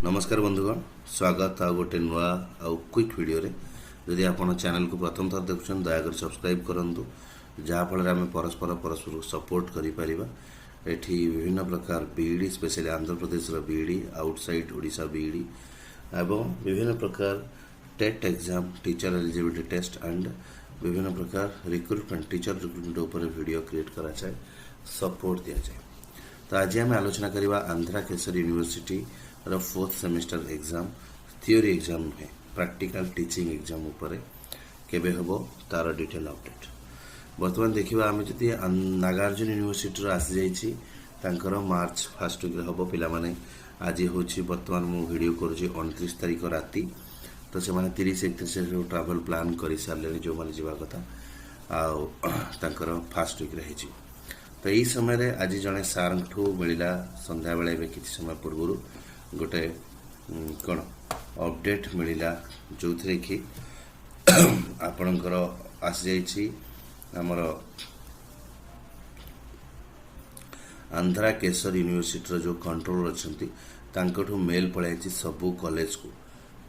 नमस्कार बंधुगण स्वागत आ गोटे नुआ आउ क्विक वीडियो रे जदि आप चैनल को प्रथम थर देखुं दयाकर सब्सक्राइब करूँ जहाँफल आम परस्पर सपोर्ट करें। एठी विभिन्न प्रकार BEd specially Andhra Pradesh BEd outside Odisha BEd एवं विभिन्न प्रकार TET exam teacher eligibility test and विभिन्न प्रकार रिक्रुटमेंट टीचर रिक्रुटमेंट उपर वीडियो क्रिएट करा जाए सपोर्ट दिया जाए। तो आज आम आलोचना करवा आंध्रा केसरी यूनिवर्सिटी रो 4th semester exam theory exam नुहे प्रैक्टिकल टीचिंग एग्जाम उपर केबे हबो तार डिटेल अपडेट बर्तमान देखिबा आमे जति नागार्जुन यूनिवर्सिटी रो आसी जाईची तांकर मार्च फर्स्ट वीक रे हबो पिला माने आज होची बर्तमान मु वीडियो करूची 29 तारिख राती तो से माने 30 31 रे ट्रैवल प्लान करि सारले जो माने जीवा कथा आ तांकर फर्स्ट वीक रे हेची। तो यही समय रे आज जने सार ठू मिलिला संध्या बेले बे किछि समय पूर्व गोटे कौन अपडेट मिलिला जो थे कि आपणकर आसी जाइए आमर आंध्रा केसर यूनिवर्सिटी जो कंट्रोलर अच्छा मेल पड़ाई सबू कॉलेज को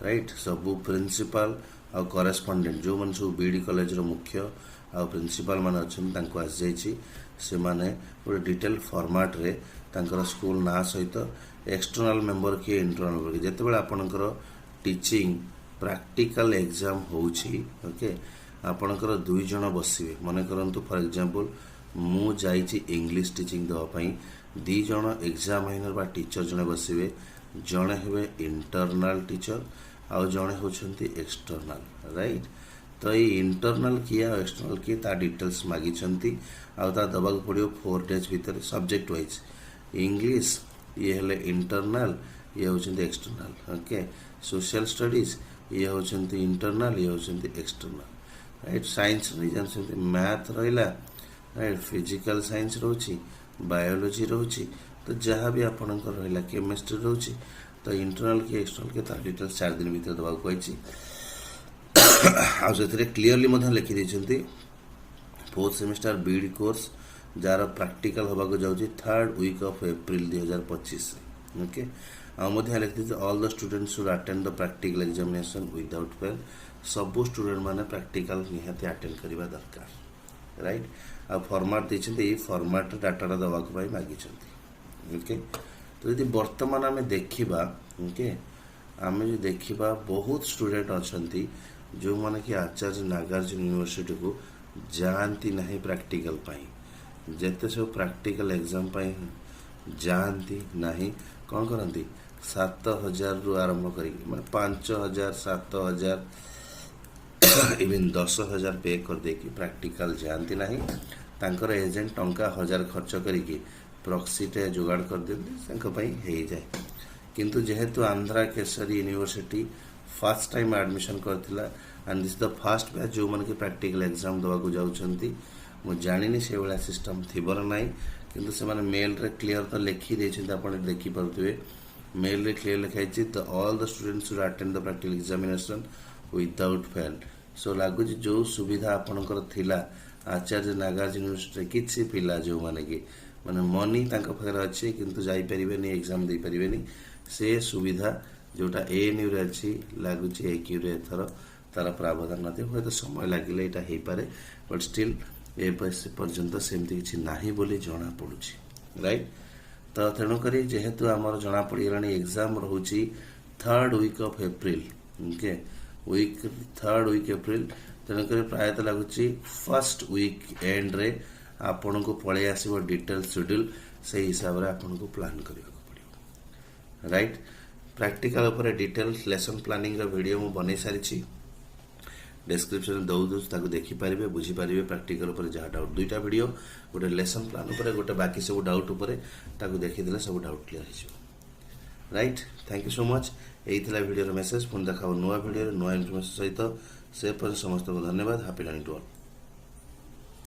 राइट सबू प्रिंसिपल आ करेस्पोंडेंट जो मन सब बीडी कॉलेज रो मुख्य आ प्रिंसिपल मान अच्छा आसी जाइए से माने गोटे डिटेल फॉर्मेट रे तांकर स्कूल ना सहित एक्सटर्नल मेंबर किए इंटरनल मेंबर किए जितेबाला आपणकर टीचिंग प्रैक्टिकल एग्जाम होउछि ओके आपणकर दुई जण बसिबे मन करंतु फॉर एग्जांपल मु जाईछि इंग्लिश टीचिंग देवा पई दी जण एग्जामिनर बा टीचर जणे बसिबे जणे हेबे इंटरनल टीचर आ जणे होछंती एक्सटर्नल राइट। तो ये इंटरनल किए और एक्सटर्नल किए ता डिटेल्स मागी छंती आ ता दबाक पड़ियो 4 डेज भीतर सब्जेक्ट वाइज इंग्लिश ये हेले इंटरनल ये होचंती एक्सटर्नल ओके सोशल स्टडीज ये होचंती इंटरनल ये होचंती एक्सटर्नल राइट। साइंस रे जानसंती मैथ रहिला राइट फिजिकल साइंस रोची बायोलॉजी रोची तो जहाँ भी आपनकर रहिला केमिस्ट्री रोची तो इंटरनल की एक्सटर्नल के ता डिटेल्स 4 दिन भीतर दबाक कहछि आ से क्लीयरली लिखि देछंती 4th सेमेस्टर बीडी कोर्स जार प्रैक्टिकल होगा को जाउची 3rd week of April 2025 okay आ मध्य लिखि दे all the students should attend the practical examination without fail सब स्टूडेंट माने प्रैक्टिकल निहाती अटेंड करबा दरकार राइट। आ फॉर्मेट देछंती ए फॉर्मेट डाटा दवा को भाई मागी छंती ओके। तो यदि वर्तमान हमें देखिबा ओके आमे जो देखिबा बहुत स्टूडेंट अछंती जो माने कि आचार्य नागार्जुन यूनिवर्सिटी को जानती नहीं प्रैक्टिकल पाई जेते सब प्रैक्टिकल एग्जाम पाई जानती नहीं कौन करती 7,000 रु आरंभ करी माने 5,000 7,000 इवन 10,000 पे कर दे कि प्रैक्टिकल जानती नहीं तांकर एजेंट टंका 1000 खर्च करिकी प्रॉक्सीटे जुगाड़ कर देते जाए किंतु जेहेतु Andhra Kesari university first time admission करथिला and this the first batch जो मन के प्रैक्टिकल एग्जाम दवा को जाउछंती मु जानिनी से वाला सिस्टम थिबर नाही किंतु से माने मेल रे क्लियर तो लिखि देछिन आपण देखि परथुवे मेल रे क्लियर लिखाई छि the all the students should attend the practical examination without fail. So लागु जो सुविधा आपनकर थिला आचार्य नागार्जुन यूनिवर्सिटी किछि पिला जो माने कि माने मनी तांको फकर अछि किंतु जाई परिबेनी एग्जाम दे परिबेनी से सुविधा जोटा एएनयू रे अछि लागुछि एक्यू रे थर तार प्रावधान नथि होय तो समय लागिले एटा हेई पारे बट स्टिल ए पर्यंत सेमती किछि नाही बोली जणा पडुछि राइट। तो तेणु करी जेहेतु आमर जणा पडिरानी एग्जाम रहुछि 3rd week of April okay week 3rd week April तेणु करी प्रायत लागुछि फर्स्ट वीक एंड रे आपन को पळे आसीबो डिटेल शेड्यूल से हिसाब रे आपन को प्लान करियो पडियो राइट। प्रैक्टिकल ऊपर डिटेल लेसन प्लानिंग रो वीडियो मु बनै सारिछि डिस्क्रिप्शन ताको देखि पारिबे बुझी पारिबे प्रैक्टिकल ऊपर जहा डाउट दुईटा वीडियो गोटे लेसन प्लान ऊपर गोटे बाकी सब डाउट ऊपर ताको देखि देले सब डाउट क्लियर हिजो right. Thank you so much एई थिला वीडियो रो मेसेज पुन देखाओ नुवा वीडियो नुवा इन्फॉर्मेशन सहित से पर समस्त को धन्यवाद। Happy learning to all.